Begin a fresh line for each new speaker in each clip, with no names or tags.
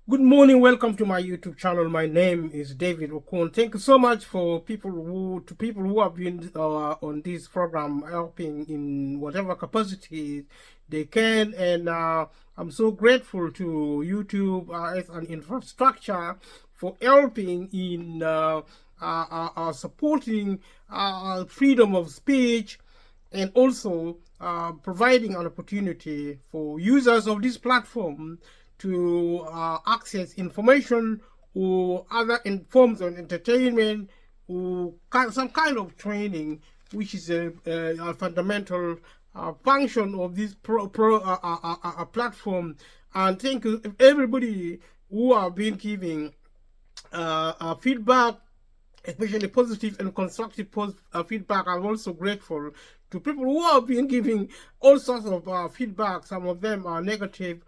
Good morning, welcome to my YouTube channel. My name is David Okon. Thank you so much for people who have been on this program, helping in whatever capacity they can, and I'm so grateful to YouTube as an infrastructure for helping in supporting freedom of speech, and also providing an opportunity for users of this platform to access information or other forms of entertainment or some kind of training, which is a fundamental function of this platform. And thank you everybody who have been giving feedback, especially positive and constructive feedback. I'm also grateful to people who have been giving all sorts of feedback. Some of them are negative,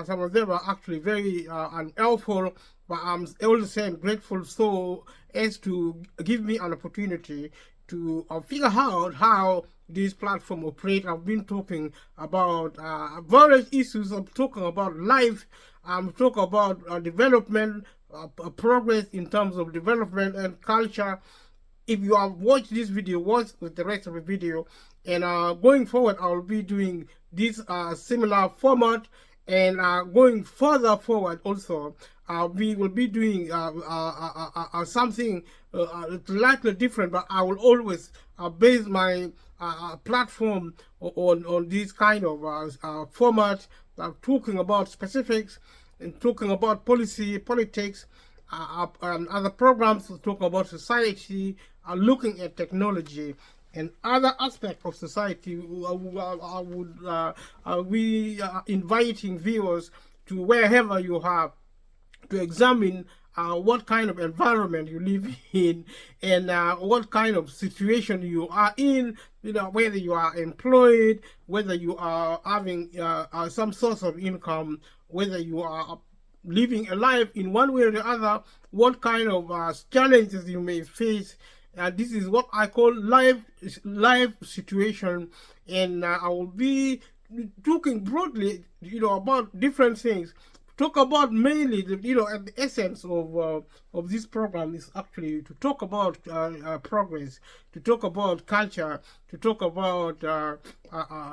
some of them are actually very unhelpful, but I'm all the same grateful so as to give me an opportunity to figure out how this platform operates. I've been talking about various issues. I'm talking about life. I'm talking about development, progress in terms of development and culture. If you have watched this video, watch the rest of the video. And going forward, I'll be doing this similar format. And going further forward also, we will be doing something slightly different, but I will always base my platform on this kind of format, talking about specifics and talking about politics, and other programs talking about society, looking at technology and other aspects of society. We are inviting viewers to wherever you have to examine what kind of environment you live in, and what kind of situation you are in, whether you are employed, whether you are having some source of income, whether you are living a life in one way or the other, what kind of challenges you may face. This is what I call life situation, and I will be talking broadly, about different things. Talk about mainly, at the essence of this program is actually to talk about progress, to talk about culture, to talk about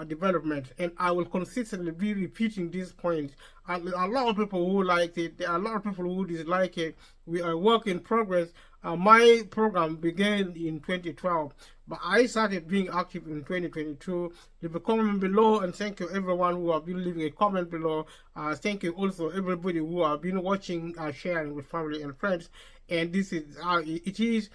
development, and I will consistently be repeating these points. And a lot of people who like it, there are a lot of people who dislike it. We are a work in progress. My program began in 2012, but I started being active in 2022. Leave a comment below, and thank you everyone who have been leaving a comment below. Thank you also everybody who have been watching, sharing with family and friends. And this is how it is.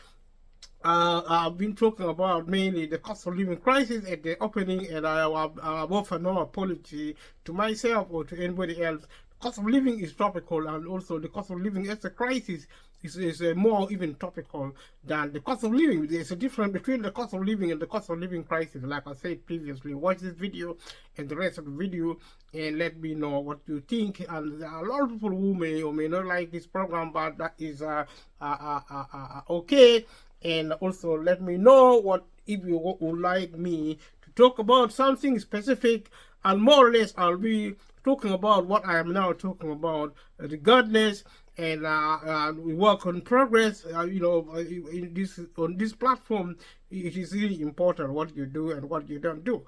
I've been talking about mainly the cost of living crisis at the opening, and I have offered no apology to myself or to anybody else. The cost of living is topical, and also the cost of living as a crisis is more even topical than the cost of living. There's a difference between the cost of living and the cost of living crisis. Like I said previously, watch this video and the rest of the video and let me know what you think. And there are a lot of people who may or may not like this program, but that is okay. And also let me know what if you would like me to talk about something specific, and more or less I'll be talking about what I am now talking about, regardless. And we work on progress. On this platform, it is really important what you do and what you don't do.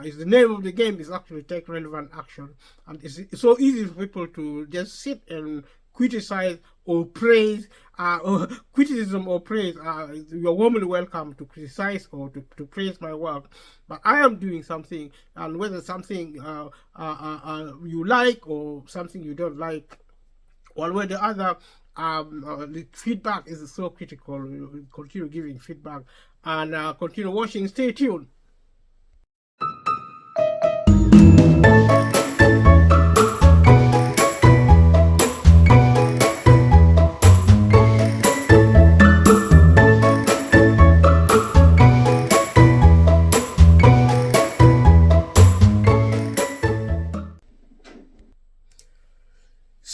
Is the name of the game is actually take relevant action, and it's so easy for people to just sit and criticize or praise, or criticism or praise. You're warmly welcome to criticize or to praise my work, but I am doing something, and whether something you like or something you don't like, one way or the other, the feedback is so critical. Continue giving feedback and continue watching. Stay tuned.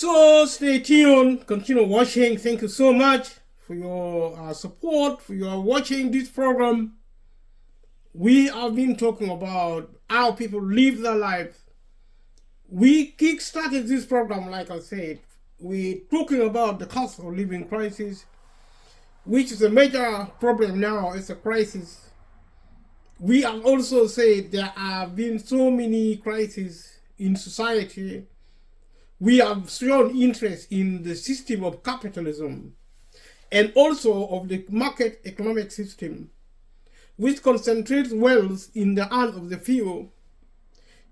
So stay tuned, continue watching. Thank you so much for your support, for your watching this program. We have been talking about how people live their lives. We kick-started this program, like I said. We're talking about the cost of living crisis, which is a major problem now. It's a crisis. We have also said there have been so many crises in society. We have shown interest in the system of capitalism and also of the market economic system, which concentrates wealth in the hand of the few,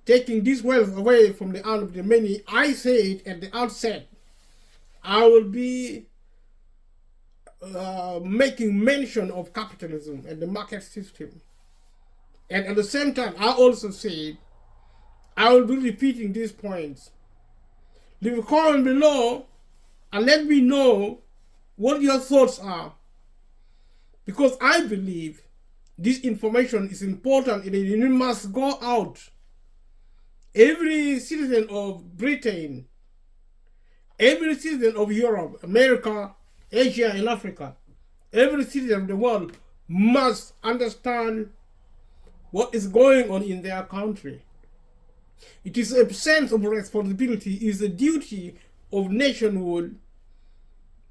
taking this wealth away from the hand of the many. I said at the outset, I will be making mention of capitalism and the market system. And at the same time, I also said, I will be repeating these points. Leave a comment below and let me know what your thoughts are. Because I believe this information is important and it must go out. Every citizen of Britain, every citizen of Europe, America, Asia, and Africa, every citizen of the world must understand what is going on in their country. It is a sense of responsibility, it is a duty of nationhood,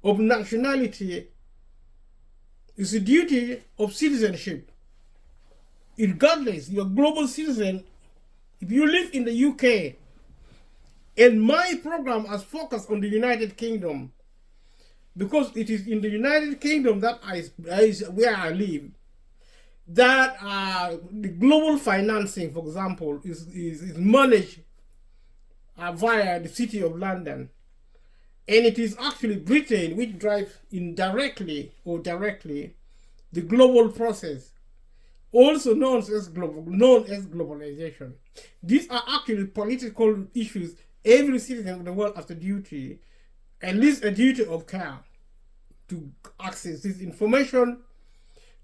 of nationality, it's a duty of citizenship. Regardless, you're a global citizen. If you live in the UK, and my program has focused on the United Kingdom, because it is in the United Kingdom that is where I live, that the global financing, for example, is managed via the City of London. And it is actually Britain which drives indirectly or directly the global process, also known as globalization. These are actually political issues. Every citizen of the world has a duty, at least a duty of care, to access this information,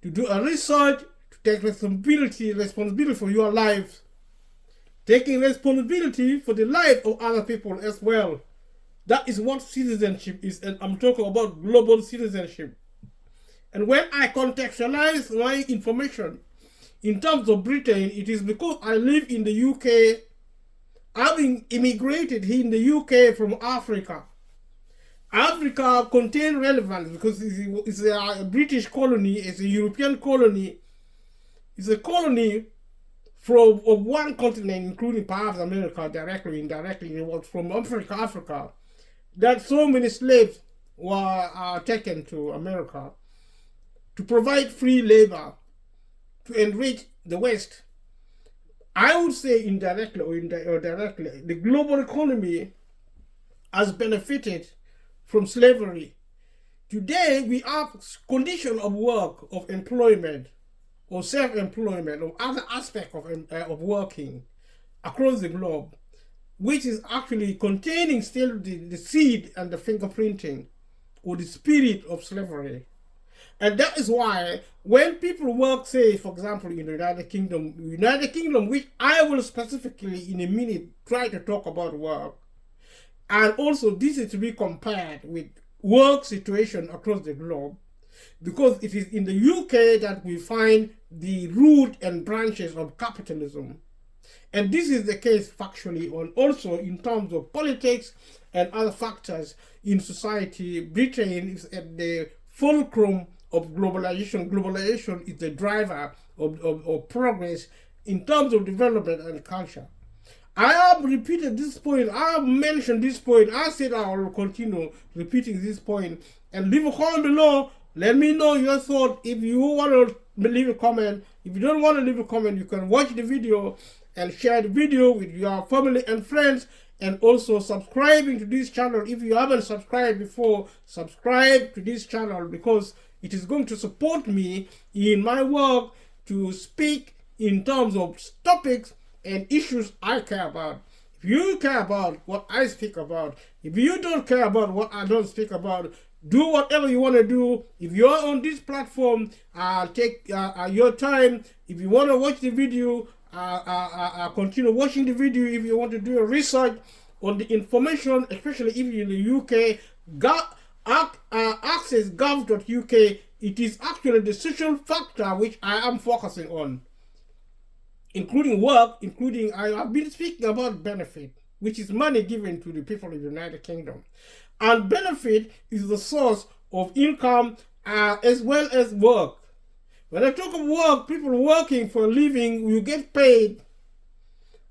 to do a research, to take responsibility for your life, taking responsibility for the life of other people as well. That is what citizenship is, and I'm talking about global citizenship. And when I contextualize my information in terms of Britain, it is because I live in the UK, having immigrated here in the UK from Africa. Africa contains relevance because it's a British colony, it's a European colony, it's a colony of one continent, including perhaps America, directly, indirectly. It was from Africa, that so many slaves were taken to America to provide free labor, to enrich the West. I would say indirectly or directly, the global economy has benefited from slavery. Today, we have condition of work, of employment, or self-employment, or other aspects of working across the globe, which is actually containing still the seed and the fingerprinting, or the spirit of slavery. And that is why when people work, say, for example, in the United Kingdom, which I will specifically in a minute try to talk about work, and also this is to be compared with work situation across the globe, because it is in the UK that we find the root and branches of capitalism. And this is the case factually, and also in terms of politics and other factors in society. Britain is at the fulcrum of globalization. Globalization is the driver of progress in terms of development and culture. I have repeated this point, I have mentioned this point, I said I will continue repeating this point. And leave a comment below, let me know your thought. If you want to leave a comment, if you don't want to leave a comment, you can watch the video and share the video with your family and friends, and also subscribing to this channel. If you haven't subscribed before, subscribe to this channel, because it is going to support me in my work to speak in terms of topics and issues I care about. If you care about what I speak about, if you don't care about what I don't speak about, do whatever you want to do. If you're on this platform, take your time. If you want to watch the video, continue watching the video. If you want to do a research, on the information, especially if you're in the UK, access gov.uk. It is actually the social factor which I am focusing on, including work, including I have been speaking about benefit, which is money given to the people of the United Kingdom. And benefit is the source of income as well as work. When I talk of work, people working for a living, you get paid.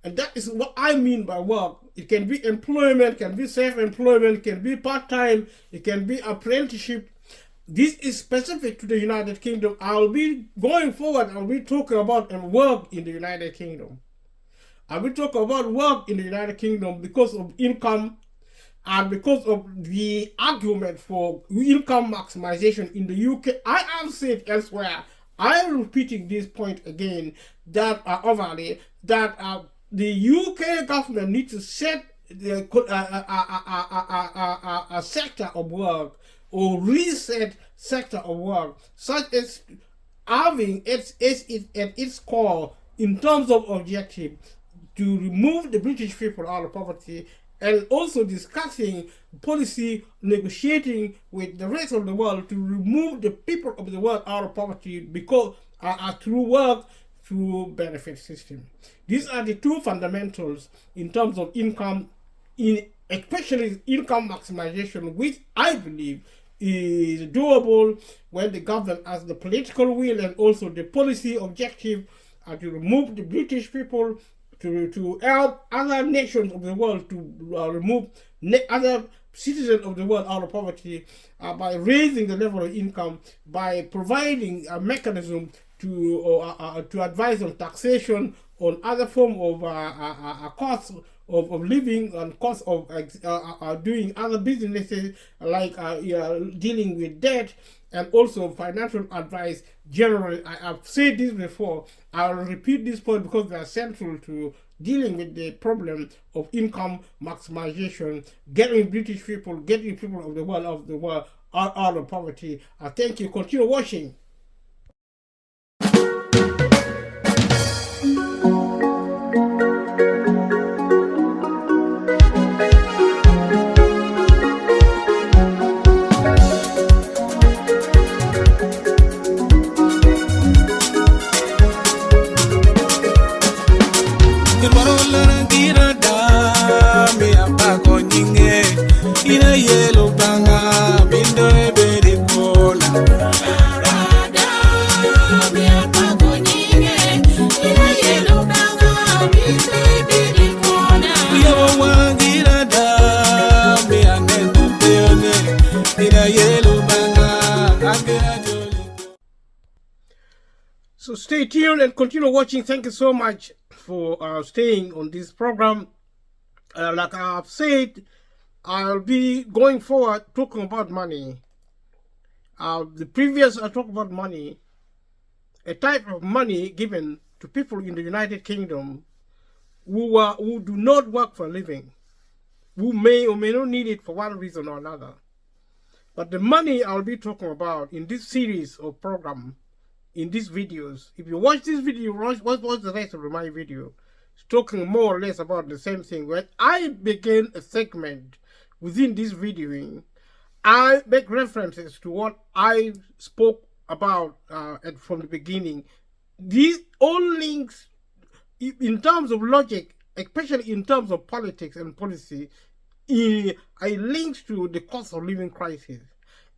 And that is what I mean by work. It can be employment, can be self-employment, can be part-time, it can be apprenticeship. This is specific to the United Kingdom. I'll be going forward, I'll be talking about work in the United Kingdom. I will talk about work in the United Kingdom because of income and because of the argument for income maximization in the UK. I have said elsewhere, I am repeating this point again, that overly, that the UK government needs to set a sector of work or reset sector of work, such as having at its core, in terms of objective, to remove the British people out of poverty, and also discussing policy, negotiating with the rest of the world to remove the people of the world out of poverty because through work, through benefit system. These are the two fundamentals in terms of income, especially income maximization, which I believe is doable when the government has the political will and also the policy objective to remove the British people, to help other nations of the world to remove other citizens of the world out of poverty by raising the level of income, by providing a mechanism to advise on taxation, on other form of costs of living, and cost of doing other businesses like dealing with debt, and also financial advice generally. I have said this before. I'll repeat this point because they are central to dealing with the problem of income maximization, getting British people, getting people of the world out of poverty. Thank you. Continue watching. So stay tuned and continue watching. Thank you so much for staying on this program. Like I've said, I'll be going forward talking about money. The previous I talked about money, a type of money given to people in the United Kingdom who do not work for a living, who may or may not need it for one reason or another. But the money I'll be talking about in this series of program, in these videos, if you watch this video, watch the rest of my video. It's talking more or less about the same thing. When I begin a segment within this videoing, I make references to what I spoke about from the beginning. These all links, in terms of logic, especially in terms of politics and policy, I linked to the cost of living crisis.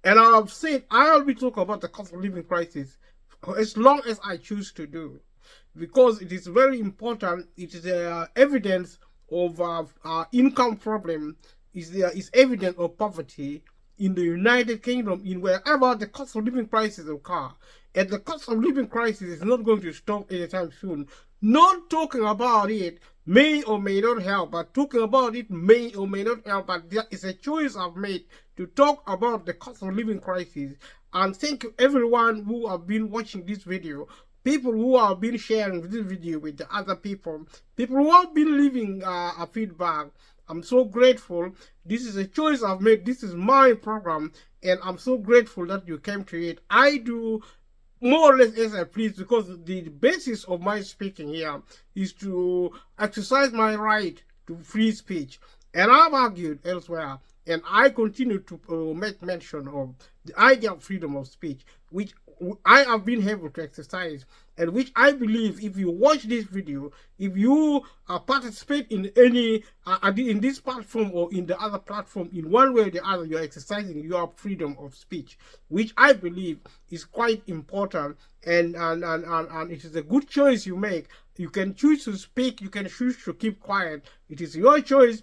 And I've said I'll be talking about the cost of living crisis as long as I choose to do, because it is very important. It is evidence of income problem, is evidence of poverty in the United Kingdom, in wherever the cost of living crisis occur. And the cost of living crisis is not going to stop anytime soon. Not talking about it may or may not help, but talking about it may or may not help. But there is a choice I've made to talk about the cost of living crisis. And thank you everyone who have been watching this video, people who have been sharing this video with the other people who have been leaving a feedback. I'm so grateful. This is a choice I've made. This is my program, and I'm so grateful that you came to it. I do more or less as I please, because the basis of my speaking here is to exercise my right to free speech. And I've argued elsewhere, and I continue to make mention of the idea of freedom of speech, which I have been able to exercise, and which I believe if you watch this video, if you participate in any, in this platform or in the other platform, in one way or the other, you're exercising your freedom of speech, which I believe is quite important, and it is a good choice you make. You can choose to speak, you can choose to keep quiet. It is your choice.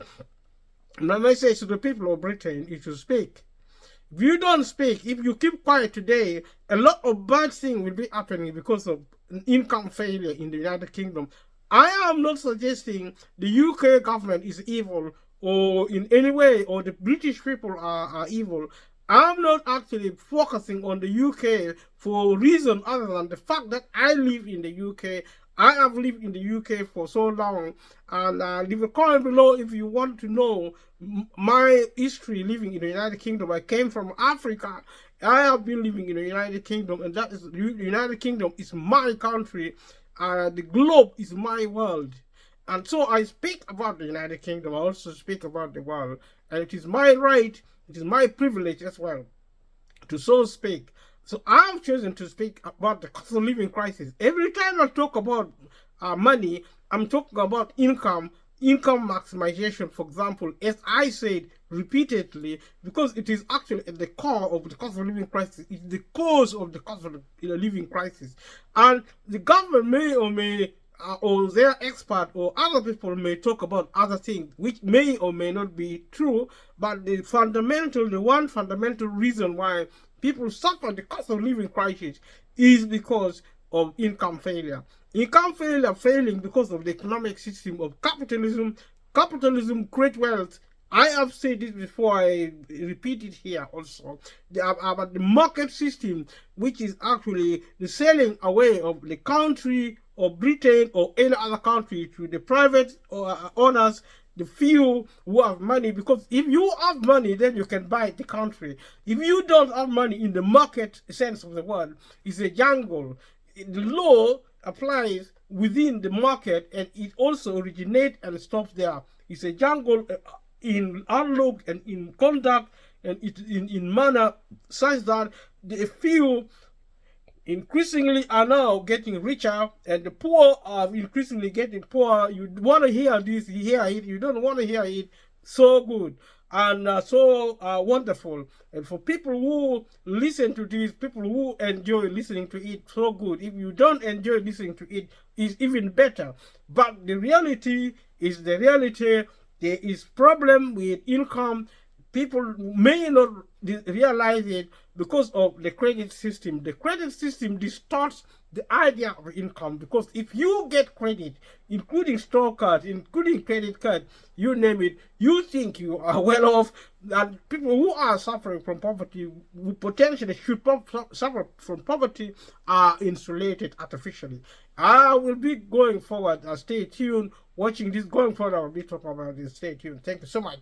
My message to the people of Britain is to speak. If you don't speak, if you keep quiet today, a lot of bad things will be happening because of income failure in the United Kingdom. I am not suggesting the UK government is evil or in any way, or the British people are evil. I'm not actually focusing on the UK for a reason other than the fact that I live in the UK. I have lived in the UK for so long, and leave a comment below if you want to know my history living in the United Kingdom. I came from Africa. I have been living in the United Kingdom, and that is the United Kingdom is my country. The globe is my world. And so I speak about the United Kingdom. I also speak about the world. And it is my right, it is my privilege as well to so speak. So I've chosen to speak about the cost of living crisis. Every time I talk about money, I'm talking about income maximization, for example, as I said repeatedly, because it is actually at the core of the cost of living crisis. It's the cause of the cost of the living crisis. And the government may or may or their expert or other people may talk about other things which may or may not be true, but the one fundamental reason why people suffer the cost of living crisis is because of income failure. Income failure failing because of the economic system of capitalism. Capitalism creates wealth. I have said this before, I repeat it here also. About the market system, which is actually the selling away of the country or Britain or any other country to the private owners, the few who have money. Because if you have money, then you can buy the country. If you don't have money in the market sense of the word, it's a jungle. The law applies within the market, and it also originates and stops there. It's a jungle in outlook and in conduct and in manner such that the few increasingly are now getting richer and the poor are increasingly getting poorer. You want to hear this, you hear it. You don't want to hear it, so good and so wonderful. And for people who listen to this, people who enjoy listening to it, so good. If you don't enjoy listening to it, it's even better. But the reality is the reality. There is problem with income. People may not realize it because of the credit system. The credit system distorts the idea of income, because if you get credit, including store cards, including credit card, you name it, you think you are well off, and people who are suffering from poverty, who potentially should suffer from poverty, are insulated artificially. I will be going forward. Stay tuned, watching this going forward. I will be talking about this. Stay tuned. Thank you so much.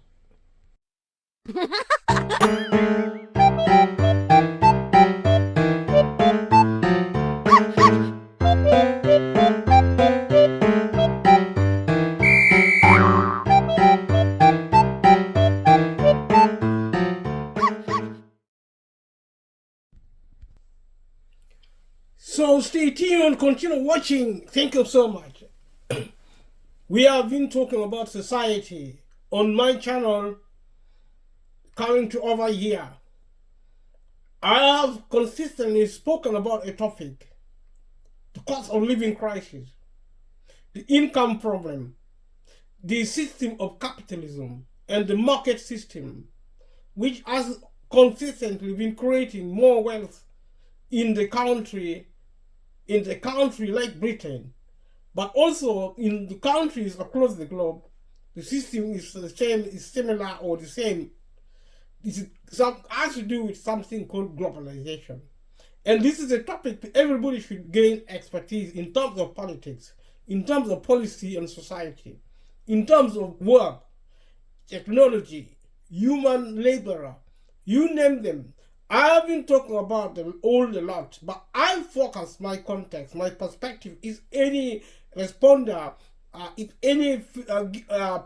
So stay tuned, continue watching. Thank you so much. We have been talking about society on my channel coming to over a year. I have consistently spoken about a topic: the cost of living crisis, the income problem, the system of capitalism, and the market system, which has consistently been creating more wealth in the country like Britain, but also in the countries across the globe. The system is the same, is similar or the same. It has to do with something called globalization. And this is a topic that everybody should gain expertise in terms of politics, in terms of policy and society, in terms of work, technology, human laborer, you name them. I have been talking about them all a lot, but I focus my context, my perspective is any responder, if any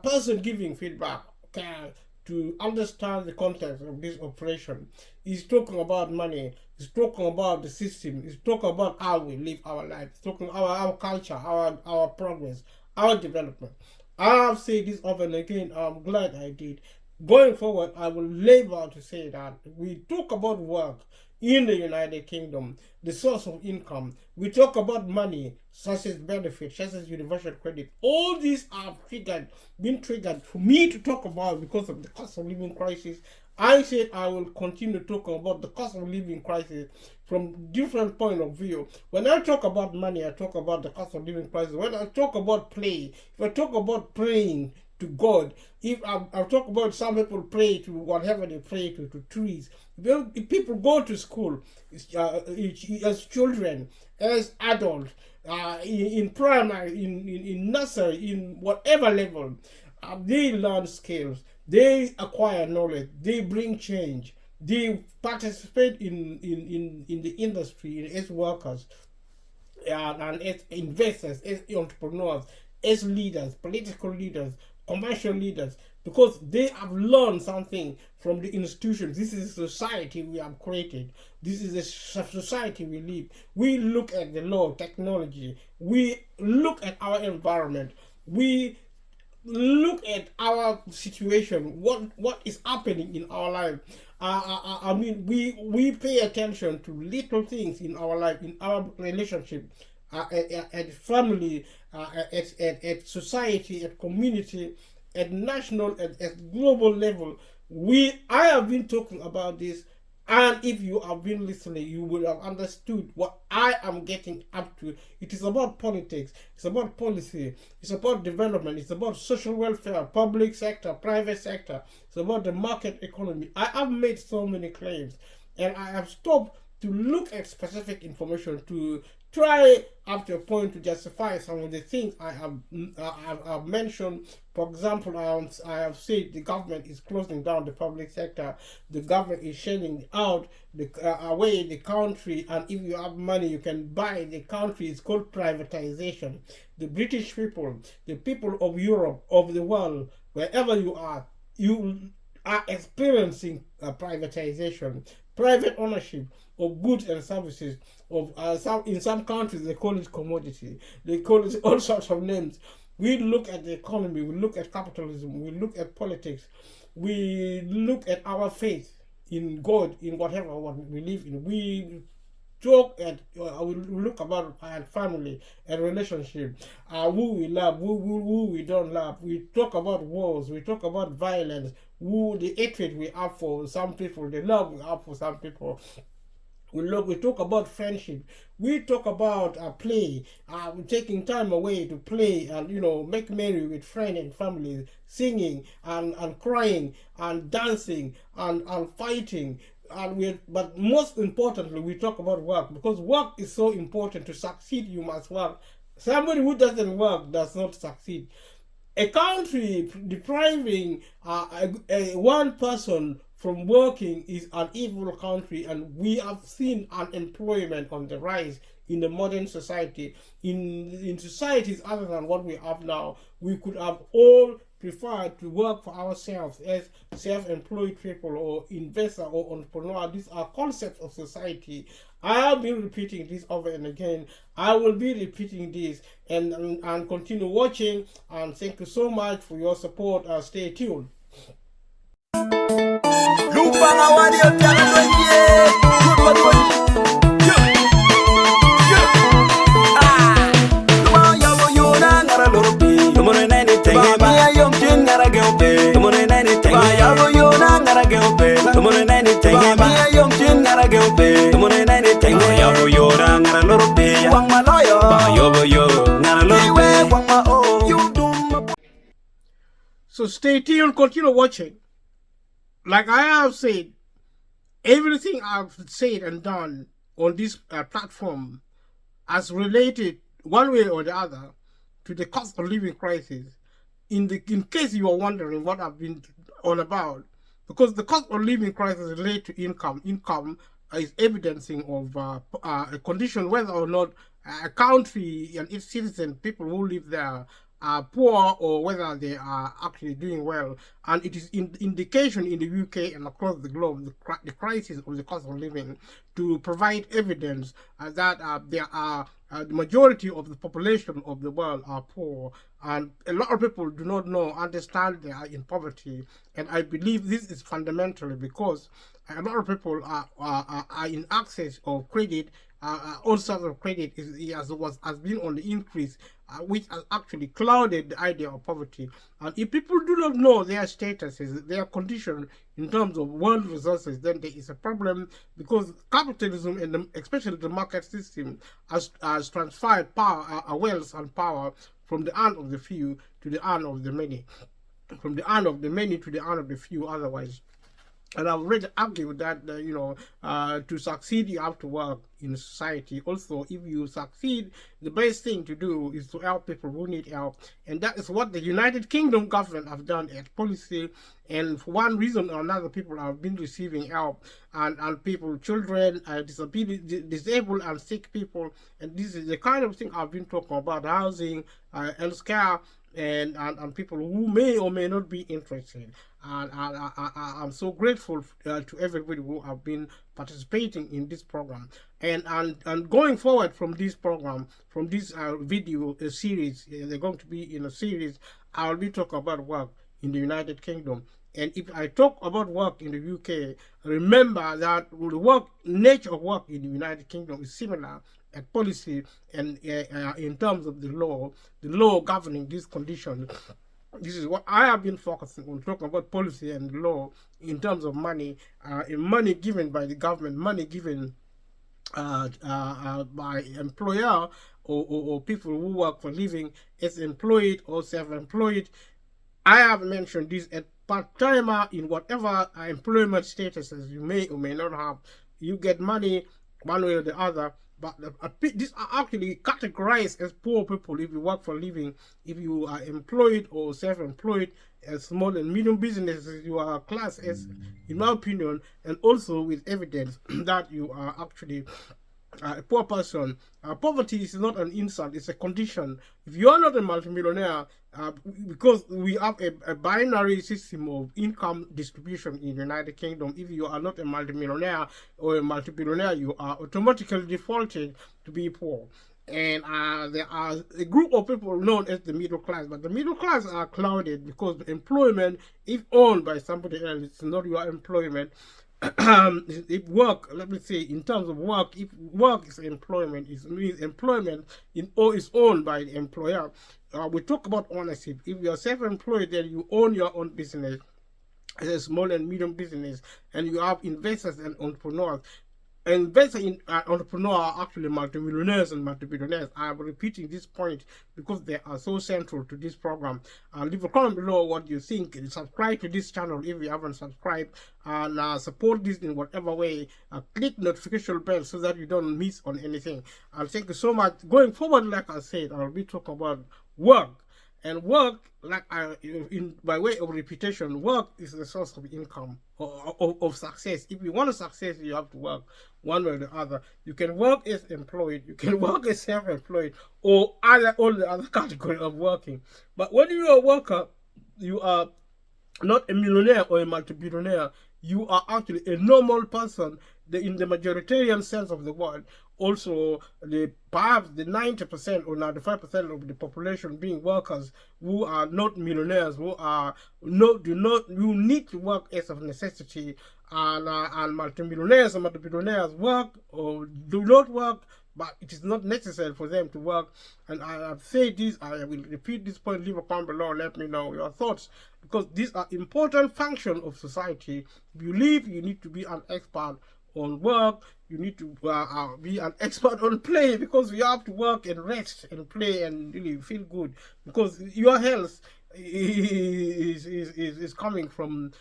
person giving feedback care to understand the context of this operation. He's talking about money. He's talking about the system. He's talking about how we live our life. He's talking about our culture, our progress, our development. I have said this over and again. I'm glad I did. Going forward, I will labor to say that we talk about work in the United Kingdom, the source of income. We talk about money, such as benefits, such as universal credit. All these are been triggered for me to talk about because of the cost of living crisis. I said I will continue talking about the cost of living crisis from different point of view. When I talk about money, I talk about the cost of living crisis. When I talk about play, if I talk about praying to God, if I talk about some people pray to whatever they pray to trees. If people go to school as children, as adults, in primary, in nursery, in whatever level, they learn skills, they acquire knowledge, they bring change, they participate in the industry as workers, and as investors, as entrepreneurs, as leaders, political leaders, commercial leaders, because they have learned something from the institutions. This is a society we have created. This is a society we live. We look at the law, technology. We look at our environment. We look at our situation. What is happening in our life? I mean, we pay attention to little things in our life, in our relationship, at family, at society, at community, at national, at global level. I have been talking about this, and if you have been listening, you will have understood what I am getting up to. It is about politics, it's about policy, it's about development, it's about social welfare, public sector, private sector, it's about the market economy. I have made so many claims, and I have stopped to look at specific information to try up to a point to justify some of the things I have mentioned. For example, I have said the government is closing down the public sector, the government is shelling out away the country, and if you have money you can buy the country. It's called privatization. The British people, the people of Europe, of the world, wherever you are experiencing privatization, private ownership of goods and services. In some countries they call it commodity, they call it all sorts of names. We look at the economy, we look at capitalism, we look at politics, we look at our faith in God, in whatever we live in. We talk at we look about our family and relationship, who we love, who we don't love. We talk about wars, we talk about violence, the hatred we have for some people, the love we have for some people. We talk about friendship. We talk about play, taking time away to play and make merry with friends and family, singing and crying and dancing and fighting. But most importantly, we talk about work, because work is so important. To succeed, you must work. Somebody who doesn't work does not succeed. A country depriving one person from working is an evil country, and we have seen unemployment on the rise in the modern society. In societies other than what we have now, we could have all preferred to work for ourselves as self-employed people or investor or entrepreneur. These are concepts of society. I have been repeating this over and again. I will be repeating this and continue watching, and thank you so much for your support. Stay tuned. So stay tuned, continue watching. Like I have said, everything I've said and done on this platform as related one way or the other to the cost of living crisis. In case you are wondering what I've been on about, because the cost of living crisis is related to income. Income is evidencing of a condition whether or not a country and its citizens, people who live there, are poor or whether they are actually doing well. And it is indication in the UK and across the globe the crisis of the cost of living to provide evidence that there are the majority of the population of the world are poor, and a lot of people do not understand they are in poverty. And I believe this is fundamentally because a lot of people are in access of credit. All sorts of credit has been on the increase, which has actually clouded the idea of poverty. And if people do not know their statuses, their condition in terms of world resources, then there is a problem, because capitalism and especially the market system has transferred power, wealth and power from the hand of the few to the hand of the many, from the hand of the many to the hand of the few otherwise. And I've already argued that to succeed you have to work in society. Also, if you succeed, the best thing to do is to help people who need help, and that is what the United Kingdom government have done as policy. And for one reason or another, people have been receiving help, and people, children, disabled and sick people. And this is the kind of thing I've been talking about: housing, healthcare, and people who may or may not be interested. And I'm so grateful to everybody who have been participating in this program. And going forward from this program, from this video series, they're going to be in a series. I'll be talking about work in the United Kingdom. And if I talk about work in the UK, remember that the nature of work in the United Kingdom is similar at policy and in terms of the law governing these conditions. This is what I have been focusing on, talking about policy and law in terms of money, money given by the government, money given by employer or people who work for living as employed or self-employed. I have mentioned this at part-timer in whatever employment statuses you may or may not have. You get money one way or the other. But these are actually categorized as poor people if you work for a living. If you are employed or self-employed, as small and medium businesses, you are classed as, in my opinion, and also with evidence that you are actually a poor person. Poverty is not an insult, it's a condition. If you are not a multimillionaire, because we have a binary system of income distribution in the United Kingdom, if you are not a multimillionaire or a multi-billionaire, you are automatically defaulted to be poor. And there are a group of people known as the middle class, but the middle class are clouded because employment, if owned by somebody else, it's not your employment. If work, let me say, in terms of work, if work is employment, it means employment is owned by the employer. We talk about ownership. If you are self-employed, then you own your own business as a small and medium business, and you have investors and entrepreneurs. Investors in entrepreneurs are actually multimillionaires and multi-billionaires. I am repeating this point because they are so central to this program. Leave a comment below what you think. Subscribe to this channel if you haven't subscribed, and support this in whatever way. Click notification bell so that you don't miss on anything. And thank you so much. Going forward, like I said, I'll be talking about work. And work, by way of repetition, work is the source of income, of success. If you want to success, you have to work one way or the other. You can work as employed, you can work as self-employed, or all the other category of working. But when you are a worker, you are not a millionaire or a multi-billionaire. You are actually a normal person in the majoritarian sense of the word. Also, perhaps the 90% or 95% of the population being workers who are not millionaires, who need to work as of necessity, and multimillionaires and multi-billionaires work or do not work, but it is not necessary for them to work. And I have said this, I will repeat this point. Leave a comment below, let me know your thoughts, because these are important functions of society. If you live, you need to be an expert on work, you need to be an expert on play, because you have to work and rest and play and really feel good, because your health is coming from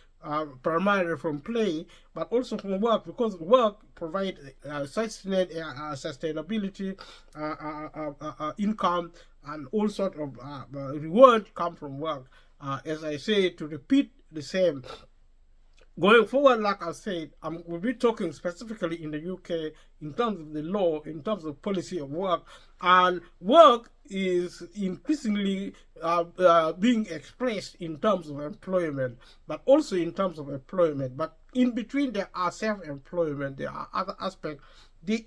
primarily from play, but also from work, because work provides sustainability, income, and all sort of reward come from work. As I say, to repeat the same, Going forward, like I said, we'll be talking specifically in the UK in terms of the law, in terms of policy of work, and work is increasingly being expressed in terms of employment, but also in terms of employment. But in between, there are self-employment, there are other aspects. There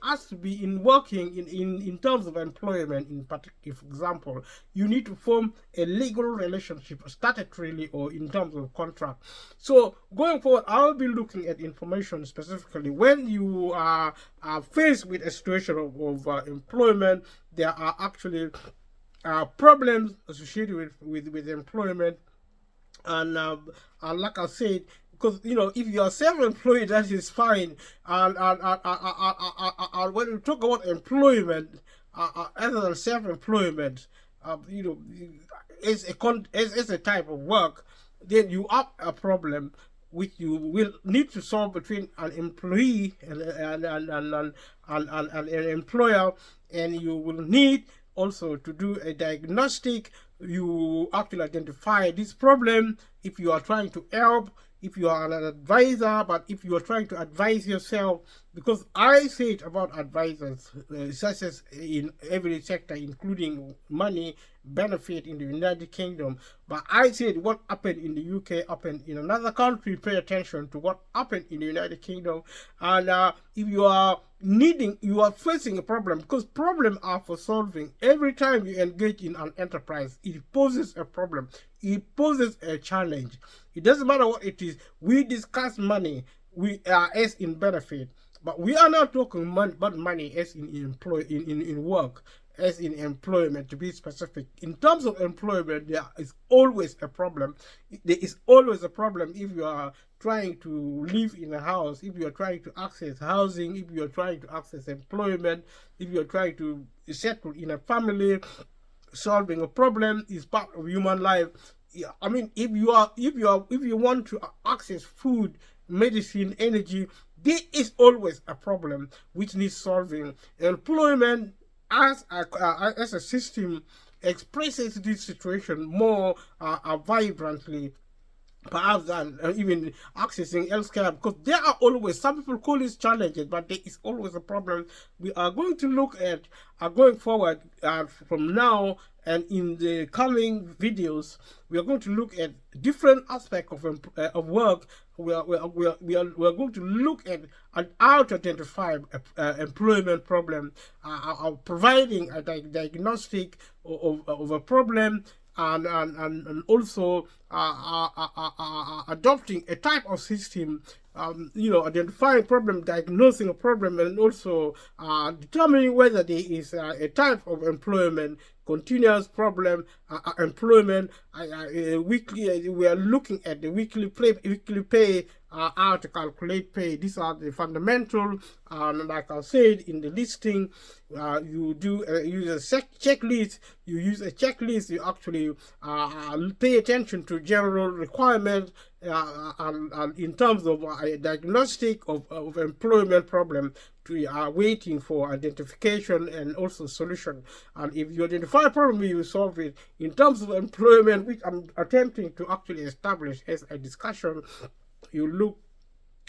has to be in working in terms of employment. In particular, for example, you need to form a legal relationship statutorily or in terms of contract. So going forward, I'll be looking at information specifically when you are faced with a situation of employment. There are actually problems associated with employment, and like I said, because if you are self-employed, that is fine. And when you talk about employment, other than self-employment, as a type of work, then you have a problem which you will need to solve between an employee and an employer, and you will need also to do a diagnostic. You actually identify this problem if you are trying to help, if you are an advisor, but if you are trying to advise yourself, because I say it about advisors, such as in every sector, including money, benefit in the United Kingdom, but I said what happened in the UK happened in another country. Pay attention to what happened in the United Kingdom. And if you are facing a problem, because problems are for solving. Every time you engage in an enterprise, it poses a problem, it poses a challenge. It doesn't matter what it is. We discuss money, we are as in benefit, but we are not talking about money as in work, as in employment, to be specific. In terms of employment, there is always a problem. There is always a problem if you are trying to live in a house, if you are trying to access housing, if you are trying to access employment, if you are trying to settle in a family. Solving a problem is part of human life. I mean, if you want to access food, medicine, energy, there is always a problem which needs solving. Employment as a system expresses this situation more vibrantly, perhaps than even accessing healthcare, because there are always, some people call this challenges, but there is always a problem. We are going to look at going forward from now and in the coming videos. We are going to look at different aspects of work. We are going to look at how to identify employment problem, providing a diagnostic of a problem, and also adopting a type of system, identifying problem, diagnosing a problem, and also determining whether there is a type of employment, continuous problem, employment, weekly. We are looking at the weekly pay, how to calculate pay. These are the fundamental. Like I said in the listing, you use a checklist. You use a checklist. You actually pay attention to general requirements, and in terms of a diagnostic of employment problem, we are waiting for identification and also solution. And if you identify a problem, you solve it. In terms of employment, which I'm attempting to actually establish as a discussion, you look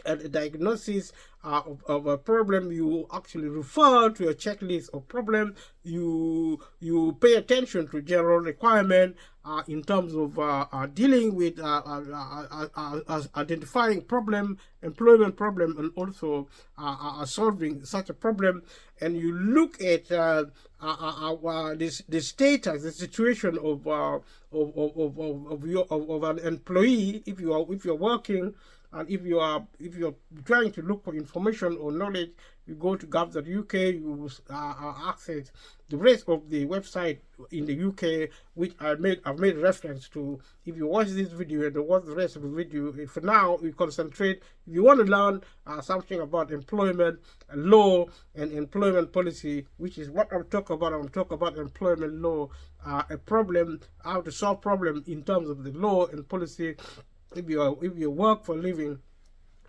at a diagnosis of a problem. You actually refer to a checklist of problem. You pay attention to general requirement in terms of dealing with identifying problem, employment problem, and also solving such a problem. And you look at the status, the situation of an employee. If you're working, and if you're trying to look for information or knowledge, you go to gov.uk. You access the rest of the website in the UK, which I've made reference to. If you watch this video and watch the rest of the video, for now you concentrate. If you want to learn something about employment law and employment policy, which is what I'm talking about. I'm talking about employment law, a problem, how to solve problem in terms of the law and policy. If you work for a living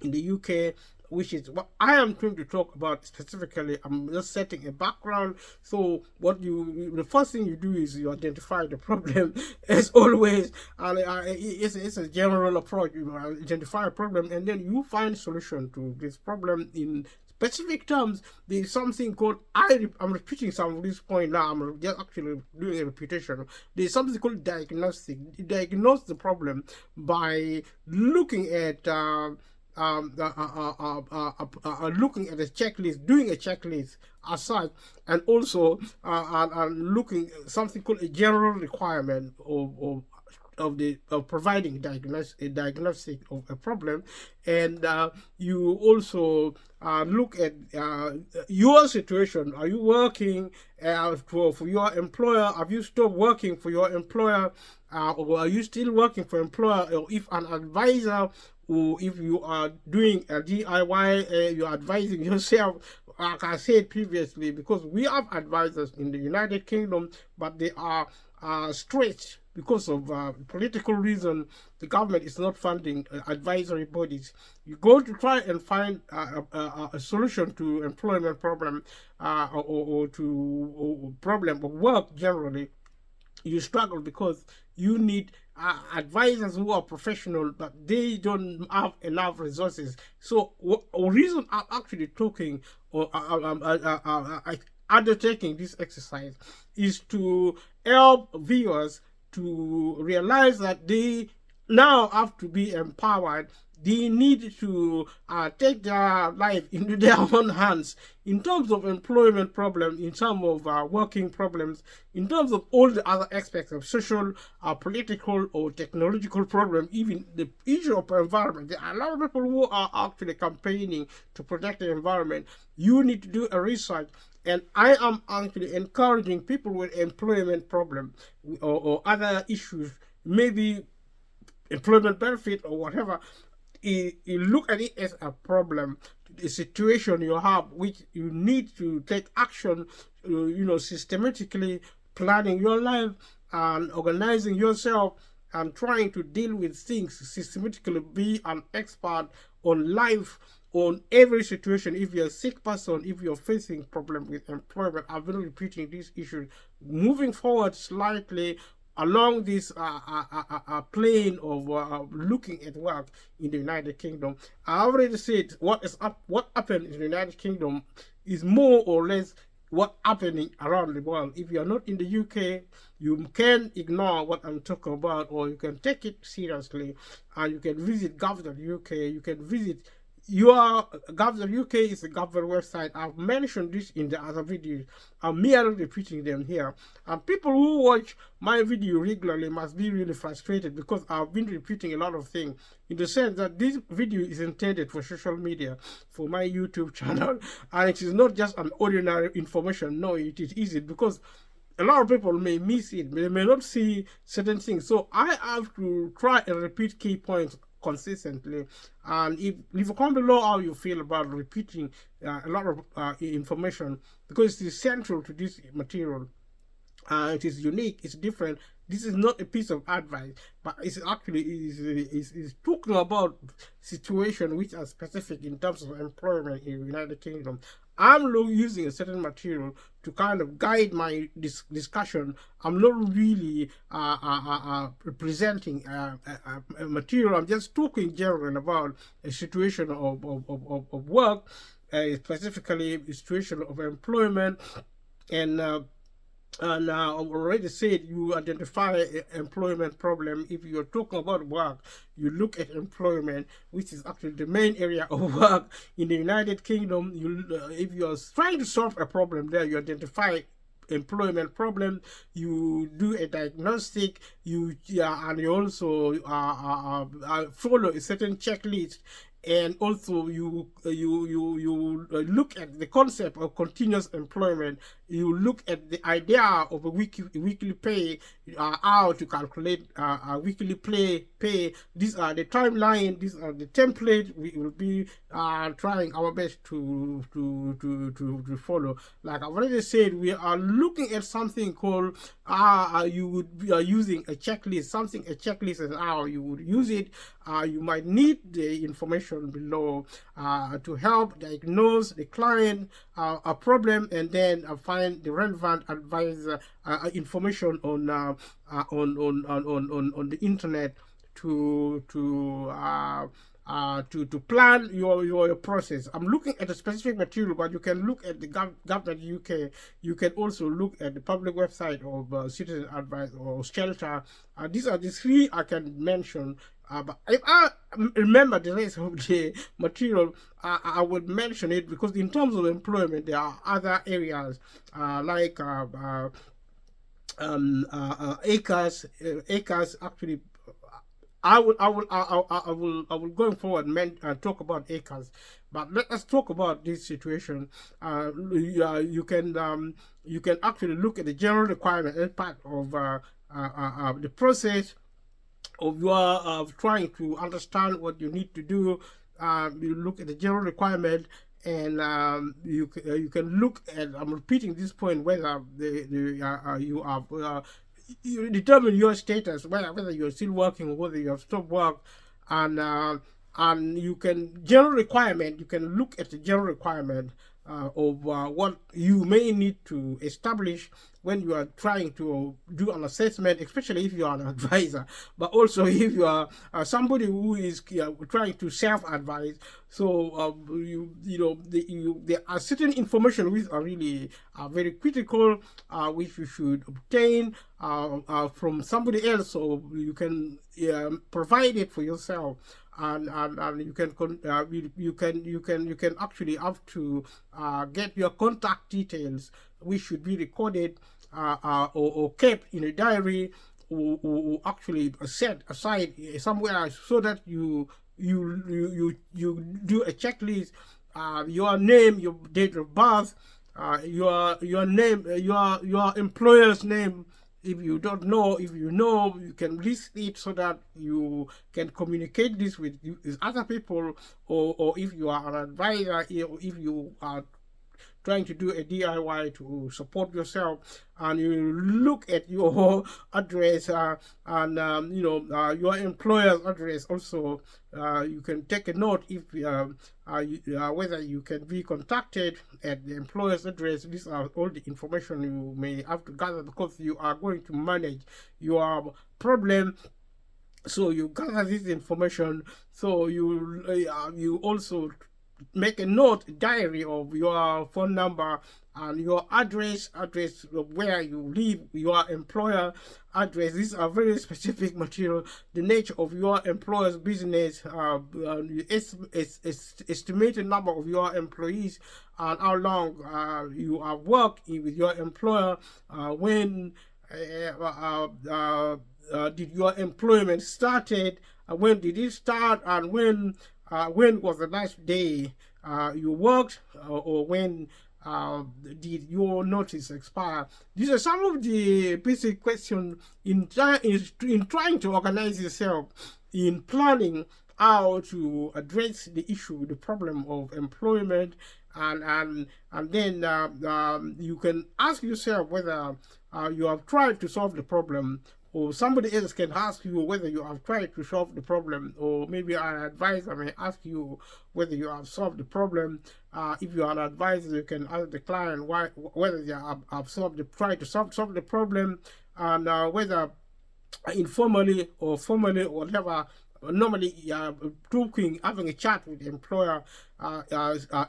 in the UK, which is what I am going to talk about specifically. I'm just setting a background. So the first thing you do is you identify the problem, as always, and it's a general approach. You identify a problem, and then you find solution to this problem in specific terms. There's something called, I'm repeating some of this point now. I'm just actually doing a repetition. There's something called diagnostic. You diagnose the problem by looking at looking at a checklist, doing a checklist as such, and also looking at something called a general requirement of providing a diagnostic of a problem. And you also look at your situation. Are you working for your employer? Have you stopped working for your employer, or are you still working for employer? Or if an advisor, or if you are doing a DIY, you're advising yourself, like I said previously, because we have advisors in the United Kingdom, but they are stretched because of political reason. The government is not funding advisory bodies. You go to try and find a solution to employment problem, or to problem of work generally. You struggle because you need advisors who are professional, but they don't have enough resources. So the reason I'm actually talking, or undertaking this exercise, is to help viewers to realize that they now have to be empowered. They need to take their life into their own hands in terms of employment problems, in terms of working problems, in terms of all the other aspects of social, political, or technological problems, even the issue of environment. There are a lot of people who are actually campaigning to protect the environment. You need to do a research. And I am actually encouraging people with employment problem, or other issues, maybe employment benefit or whatever. You look at it as a problem, a situation you have, which you need to take action, systematically planning your life and organizing yourself and trying to deal with things systematically. Be an expert on life, on every situation. If you're a sick person, if you're facing problem with employment, I've been repeating these issues. Moving forward slightly along this plane of looking at work in the United Kingdom, I already said what happened in the United Kingdom is more or less what's happening around the world. If you're not in the UK, you can ignore what I'm talking about, or you can take it seriously, and you can visit gov.uk. You can visit your gov.uk is a government website. I've mentioned this in the other videos. I'm merely repeating them here. And people who watch my video regularly must be really frustrated, because I've been repeating a lot of things, in the sense that this video is intended for social media, for my YouTube channel, and it is not just an ordinary information. No, it is easy, because a lot of people may miss it. They may not see certain things. So I have to try and repeat key points consistently. And if you comment below how you feel about repeating a lot of information, because it is central to this material. It is unique, it's different. This is not a piece of advice, but it's actually is talking about situations which are specific in terms of employment in the United Kingdom. I'm using a certain material to kind of guide my discussion. I'm not really presenting a material. I'm just talking generally about a situation of work, specifically a situation of employment. And I've already said, you identify employment problem. If you're talking about work, you look at employment, which is actually the main area of work in the United Kingdom. If you're trying to solve a problem there, you identify employment problem, you do a diagnostic, and you also follow a certain checklist. And also you look at the concept of continuous employment. You look at the idea of a weekly pay, how to calculate a weekly pay. These are the timeline. These are the template we will be trying our best to follow. Like I've already said, we are looking at something called you would be using a checklist. A checklist is how you would use it. You might need the information information below to help diagnose the client a problem, and then find the relevant advice information on the internet to plan your process. I'm looking at a specific material, but you can look at the Government UK. You can also look at the public website of Citizen Advice or Shelter. These are the three I can mention. But if I remember the rest of the material, I would mention it, because in terms of employment, there are other areas like ACAS. ACAS actually. I will going forward talk about ACAS, but let us talk about this situation. You can actually look at the general requirement as part of the process of your trying to understand what you need to do. You look at the general requirement, and you can look at. I'm repeating this point, whether you are. You determine your status, whether you're still working or whether you have stopped work, and you can general requirement. You can look at the general requirement of what you may need to establish when you are trying to do an assessment, especially if you are an advisor, but also if you are somebody who is trying to self-advise. So there are certain information which are really very critical, which you should obtain from somebody else, so you can provide it for yourself. And you can actually have to get your contact details, which should be recorded or kept in a diary, or actually set aside somewhere, so that you do a checklist. Your name, your date of birth, your name, your employer's name. If you don't know, if you know, you can list it so that you can communicate this with other people, or if you are an advisor, if you are trying to do a DIY to support yourself, and you look at your address and your employer's address also. You can take a note if whether you can be contacted at the employer's address. These are all the information you may have to gather, because you are going to manage your problem. So you gather this information. So you also make a note, diary, of your phone number and your address of where you live, your employer address. These are very specific material. The nature of your employer's business, estimated number of your employees, and how long you have worked with your employer. When did your employment started? When did it start? And when was the last day you worked, or when did your notice expire? These are some of the basic questions in trying to organize yourself, in planning how to address the issue, the problem of employment, and then you can ask yourself whether you have tried to solve the problem, or somebody else can ask you whether you have tried to solve the problem, or maybe an advisor may ask you whether you have solved the problem. If you are an advisor, you can ask the client whether they have tried to solve the problem, and whether informally or formally or whatever. Normally, talking, having a chat with the employer.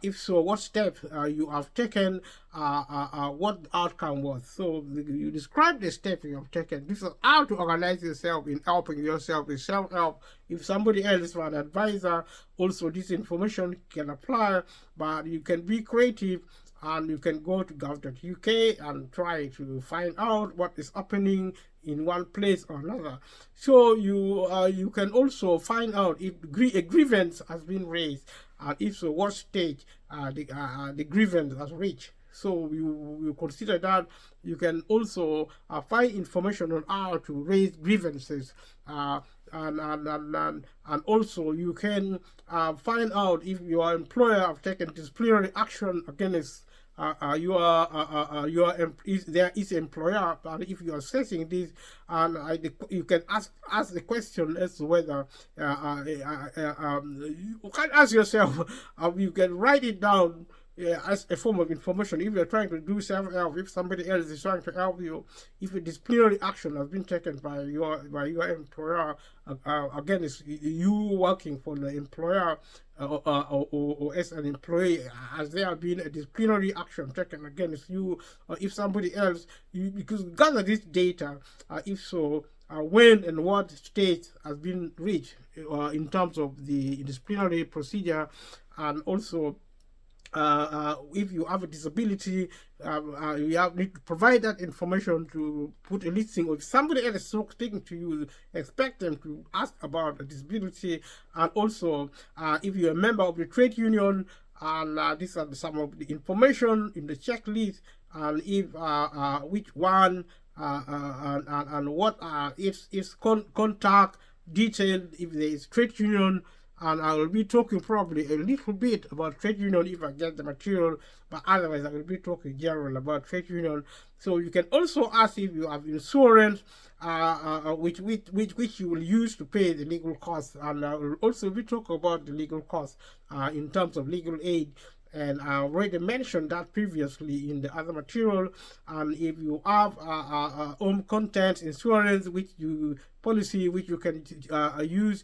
If so, what steps you have taken, what the outcome was. So you describe the steps you have taken. This is how to organize yourself in helping yourself with self-help. If somebody else is an advisor, also this information can apply, but you can be creative. And you can go to gov.uk and try to find out what is happening in one place or another. So you can also find out if a grievance has been raised, and if so, what stage the grievance has reached. So you consider that. You can also find information on how to raise grievances, and also you can find out if your employer have taken disciplinary action against there is employer, and if you are assessing this, and you can ask the question as to whether you can ask yourself, you can write it down as a form of information. If you're trying to do self-help, if somebody else is trying to help you, if a disciplinary action has been taken by your employer, again, it's you working for the employer or as an employee, has there been a disciplinary action taken against you, or if somebody else, because gather this data, if so, when and what stage has been reached in terms of the disciplinary procedure, and also if you have a disability, you need to provide that information to put a listing. Or if somebody else is speaking to you, expect them to ask about a disability. And also, if you're a member of the trade union, and these are some of the information in the checklist, and if which one and what is contact detailed, if there is trade union. And I will be talking probably a little bit about trade union if I get the material, but otherwise I will be talking general about trade union. So you can also ask if you have insurance, which you will use to pay the legal costs, and I will also be talking about the legal costs in terms of legal aid. And I already mentioned that previously in the other material. And if you have home contents insurance, policy which you can use,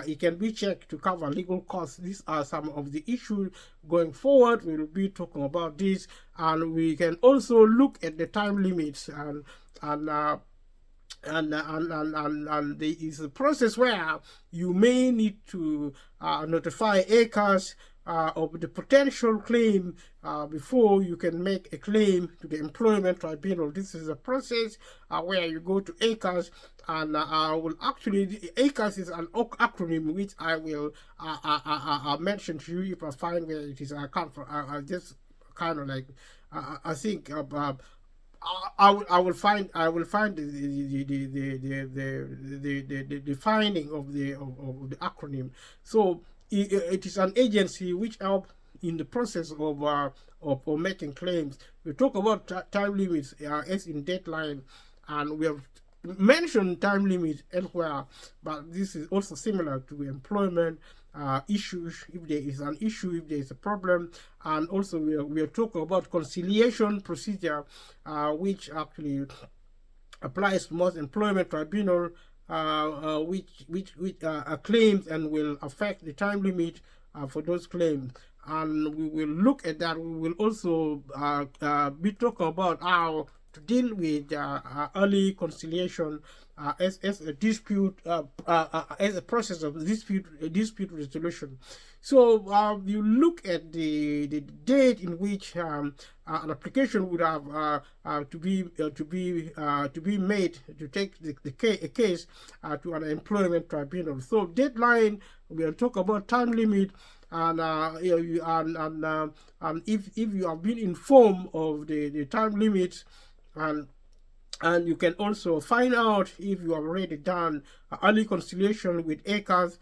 it can be checked to cover legal costs. These are some of the issues going forward. We will be talking about this, and we can also look at the time limits, and there is a process where you may need to notify ACAS of the potential claim before you can make a claim to the employment tribunal. This is a process where you go to ACAS, and I will actually, ACAS is an acronym which I will mention to you if I find where it is. I can't. I just kind of like I think. I will find the finding of the acronym. So it is an agency which help in the process of making claims. We talk about time limits as in deadline, and we have mentioned time limits elsewhere, but this is also similar to employment issues. If there is an issue, if there is a problem, and also we are talking about conciliation procedure, which actually applies to most employment tribunal, which claims and will affect the time limit for those claims. And we will look at that. We will also be talking about how to deal with early conciliation as a dispute, as a process of dispute resolution. So you look at the date in which an application would have to be made to take a case to an employment tribunal. So deadline, we will talk about time limit. And if you have been informed of the time limits, and you can also find out if you have already done early conciliation with ACAS.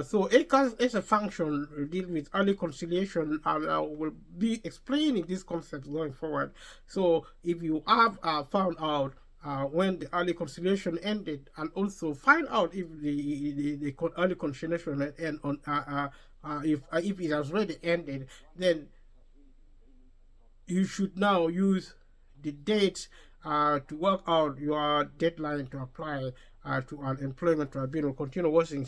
So ACAS as a function deal with early conciliation, and I will be explaining this concept going forward. So if you have found out when the early conciliation ended, and also find out if the early conciliation end on if it has already ended, then you should now use the date to work out your deadline to apply to an employment tribunal. Continue watching.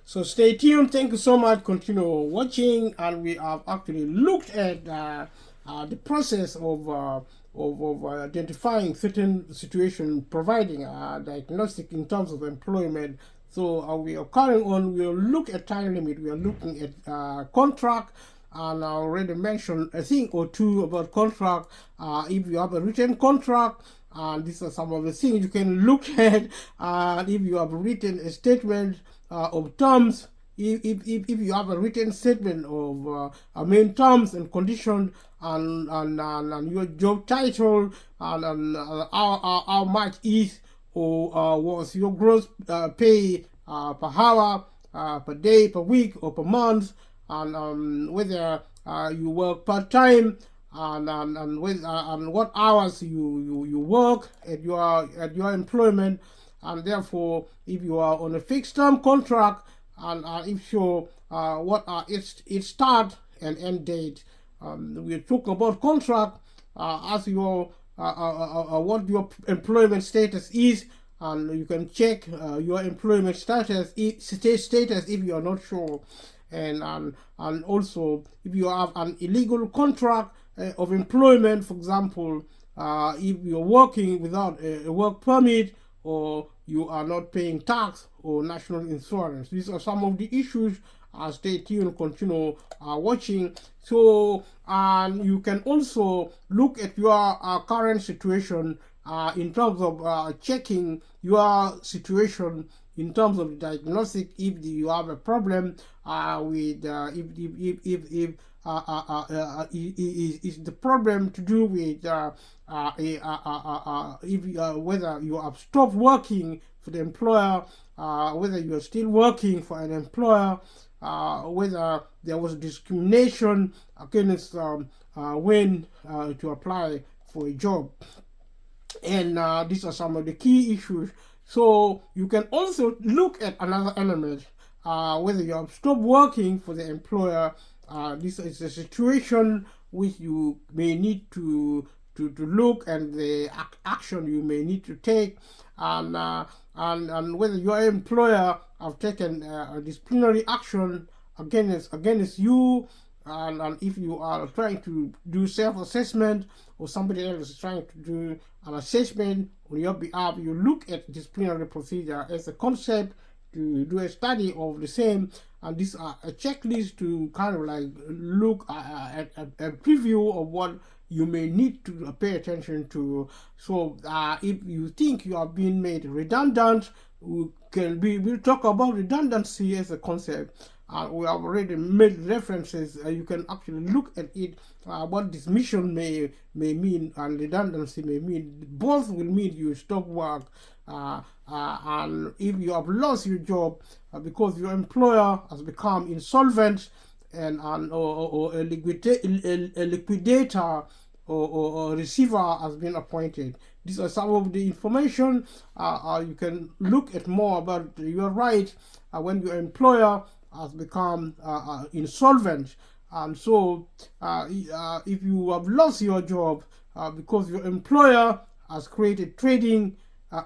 So stay tuned. Thank you so much. Continue watching, and we have actually looked at the process of identifying certain situation, providing a diagnostic in terms of employment. So we are carrying on. We'll look at time limit. We are looking at contract. And I already mentioned a thing or two about contract. If you have a written contract, these are some of the things you can look at. If you have written a statement of terms, if you have a written statement of main terms and conditions, and your job title, and how much is or was your gross pay per hour, per day, per week, or per month, and whether you work part-time, and what hours you work at your employment, and therefore if you are on a fixed term contract, and if so, what are its start and end date. We're talking about contract as your what your employment status is, and you can check your employment status if you are not sure. And also, if you have an illegal contract of employment, for example, if you're working without a work permit, or you are not paying tax or national insurance. These are some of the issues. Stay tuned, continue watching. So, and you can also look at your current situation in terms of checking your situation in terms of diagnostic. If you have a problem with is the problem to do with whether you have stopped working for the employer, whether you are still working for an employer, whether there was discrimination against when to apply for a job. And these are some of the key issues. So you can also look at another element, whether you have stopped working for the employer. This is a situation which you may need to look, and the action you may need to take, and whether your employer have taken a disciplinary action against you, and if you are trying to do self-assessment, or somebody else is trying to do an assessment on your behalf, you look at disciplinary procedure as a concept to do a study of the same. And these are a checklist to kind of like look at a preview of what you may need to pay attention to. So if you think you are being made redundant, we'll talk about redundancy as a concept. We have already made references. You can actually look at it, what dismission may mean and redundancy may mean. Both will mean you stop work, and if you have lost your job because your employer has become insolvent, or a liquidator or a receiver has been appointed. These are some of the information. You can look at more about your right when your employer has become insolvent. And so if you have lost your job because your employer has created trading,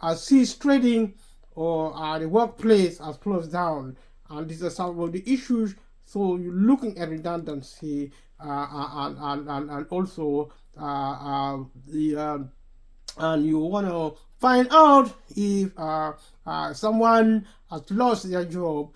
has ceased trading, or the workplace has closed down, and these are some of the issues. So you're looking at redundancy, and also and you want to find out if someone has lost their job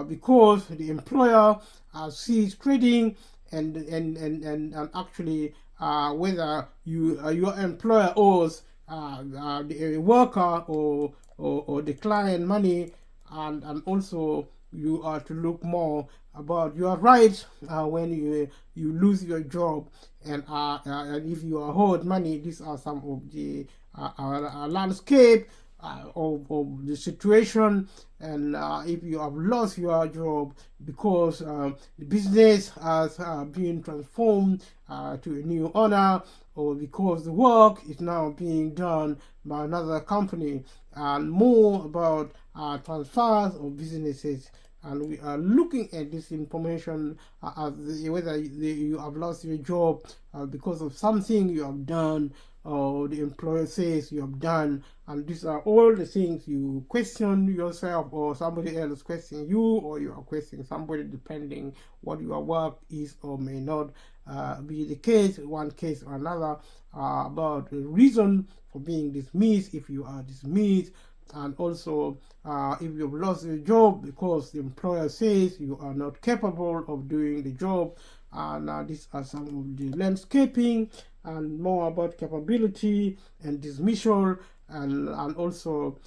because the employer has ceased trading, and actually whether your employer owes the worker or the client money, and also you are to look more about your rights when you lose your job, and if you are owed money. These are some of the landscape of the situation. And if you have lost your job because the business has been transformed to a new owner, or because the work is now being done by another company, and more about transfers of businesses. And we are looking at this information whether you have lost your job because of something you have done, or the employer says you have done. And these are all the things you question yourself, or somebody else question you, or you are questioning somebody, depending what your work is or may not be the case, one case or another, about the reason for being dismissed, if you are dismissed, and also if you've lost your job because the employer says you are not capable of doing the job. And these are some of the landscaping and more about capability and dismissal, and also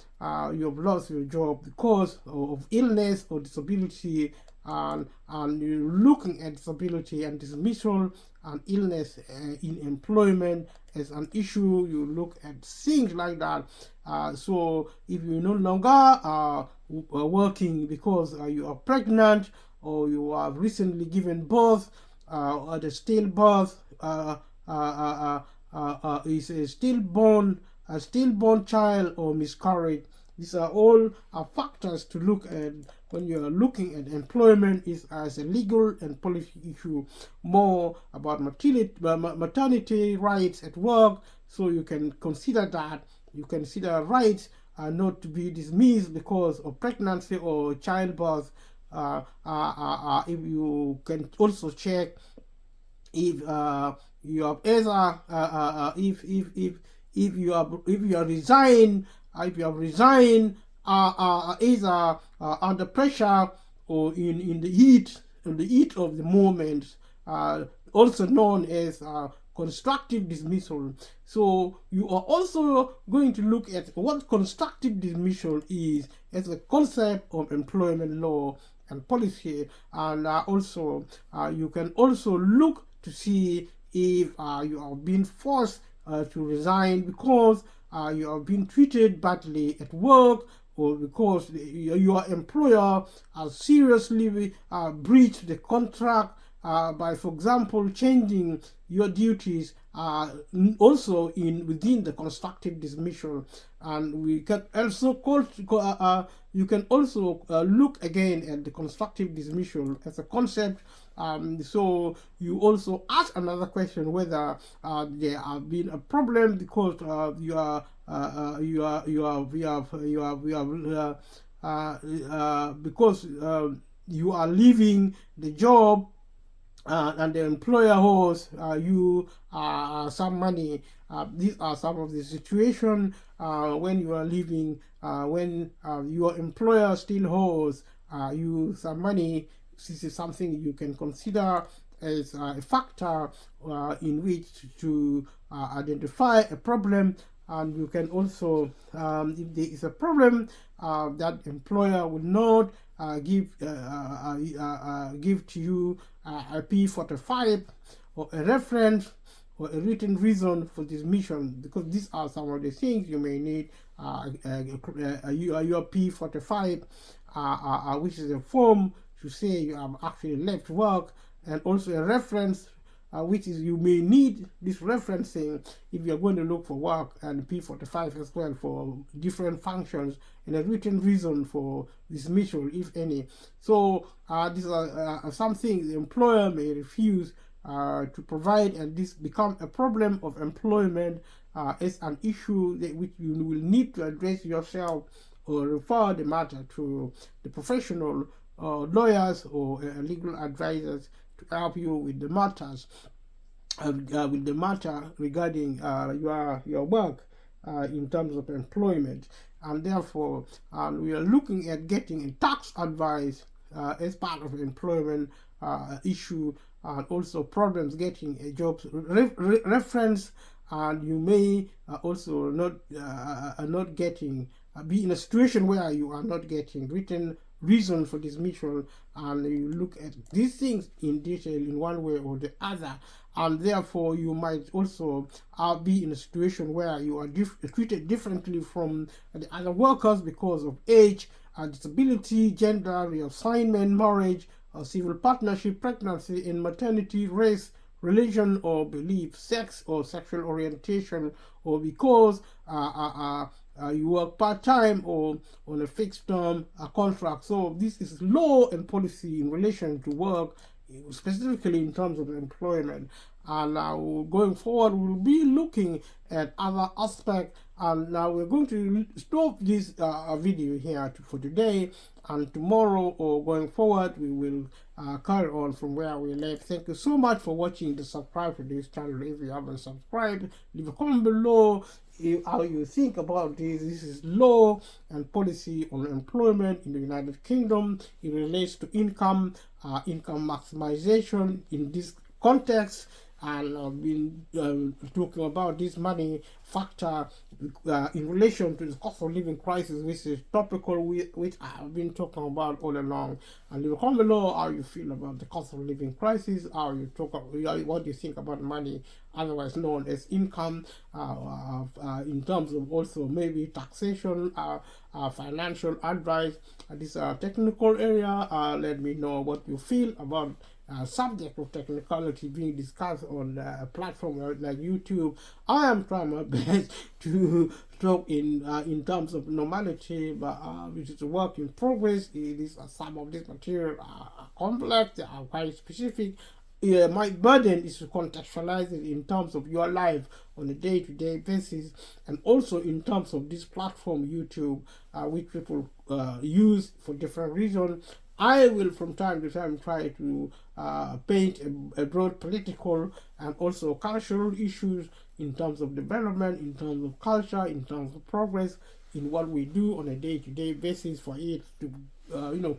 you've lost your job because of illness or disability, and you're looking at disability and dismissal and illness in employment as an issue. You look at things like that. So if you no longer are working because you are pregnant, or you have recently given birth, or the stillbirth is a stillborn child, or miscarriage. These are all factors to look at when you are looking at employment is as a legal and policy issue, more about maternity rights at work. So you can consider that. You consider rights not to be dismissed because of pregnancy or childbirth. If you can also check if you have either if you have resigned either under pressure or in the heat of the moment, also known as constructive dismissal. So you are also going to look at what constructive dismissal is as a concept of employment law and policy, and also you can also look to see if you are being forced to resign because you have been treated badly at work, or because your employer has seriously breached the contract by, for example, changing your duties also within the constructive dismissal. And we can also you can also look again at the constructive dismissal as a concept. So you also ask another question whether there have been a problem because because you are leaving the job, and the employer owes you some money. These are some of the situations when you are leaving, when your employer still owes you some money. This is something you can consider as a factor in which to identify a problem. And you can also, if there is a problem, that employer will not give to you a P45 or a reference or a written reason for dismissal, because these are some of the things you may need. Your P45, which is a form to say you have actually left work, and also a reference, which is you may need this referencing if you're going to look for work, and P45 as well for different functions, and a written reason for dismissal, if any. So these are some things the employer may refuse to provide, and this becomes a problem of employment as an issue which you will need to address yourself, or refer the matter to the professional lawyers or legal advisors to help you with the matters, with the matter regarding your work in terms of employment. And therefore, we are looking at getting a tax advice as part of employment issue, and also problems getting a job reference. And you may also not getting be in a situation where you are not getting written reason for dismissal, and you look at these things in detail in one way or the other. And therefore you might also be in a situation where you are treated differently from the other workers because of age, disability, gender, reassignment, marriage, civil partnership, pregnancy and maternity, race, religion or belief, sex or sexual orientation, or because you work part-time or on a fixed term contract. So this is law and policy in relation to work, specifically in terms of employment. and going forward we'll be looking at other aspects. And now we're going to stop this video here for today, and tomorrow or going forward we will carry on from where we left. Thank you so much for watching. Subscribe to this channel if you haven't subscribed. Leave a comment below how you think about this. This is law and policy on employment in the United Kingdom. It relates to income maximization in this context. And I've been talking about this money factor in relation to the cost of living crisis, which is topical, which I've been talking about all along. And leave a comment below how you feel about the cost of living crisis, what do you think about money, otherwise known as income, in terms of also maybe taxation, financial advice. This technical area. Let me know what you feel about subject of technicality being discussed on a platform like YouTube. I am trying my best to talk in terms of normality, but it is a work in progress. Some of this material are complex, they are quite specific. My burden is to contextualize it in terms of your life on a day-to-day basis, and also in terms of this platform YouTube, which people use for different reasons. I will from time to time try to paint a broad political and also cultural issues in terms of development, in terms of culture, in terms of progress in what we do on a day-to-day basis, for it to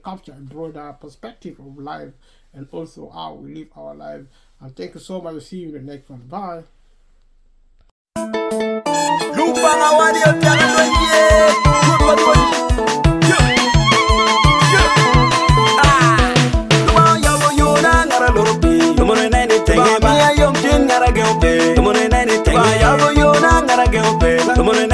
capture a broader perspective of life and also how we live our life. And thank you so much. We'll see you in the next one. Bye.
Come on,